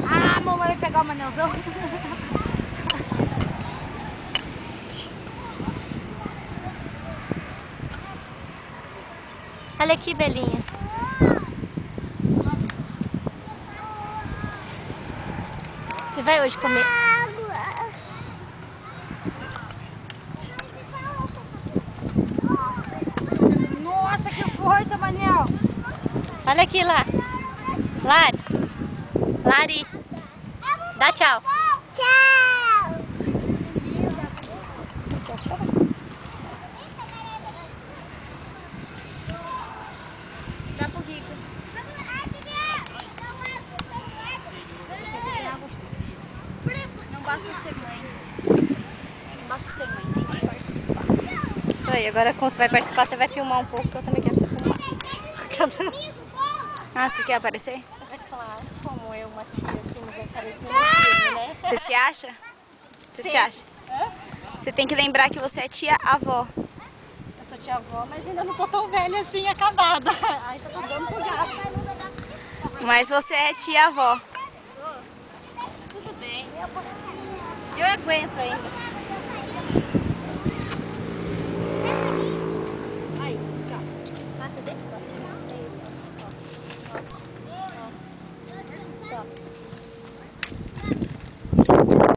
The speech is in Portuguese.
Ah, a mamãe vai pegar o manelzão. Olha aqui, Belinha. Você vai hoje comer? Nossa, que foi, seu Manel? Olha aqui lá. Lari. Lari. Dá tchau. Tchau! Tchau, tchau. Dá pro Rico. Não basta ser mãe. Não basta ser mãe, tem que participar. Isso aí, agora como você vai participar, você vai filmar um pouco, que eu também quero ser filmar. Ah, você quer aparecer? É claro, como eu, uma tia, assim, nos apareceu no filme, né? Você se acha? Você se acha? Você tem que lembrar que você é tia-avó. Eu sou tia-avó, mas ainda não tô tão velha assim, acabada. Ainda tô dando pro gasto. Mas você é tia-avó. Tudo bem. Eu aguento ainda.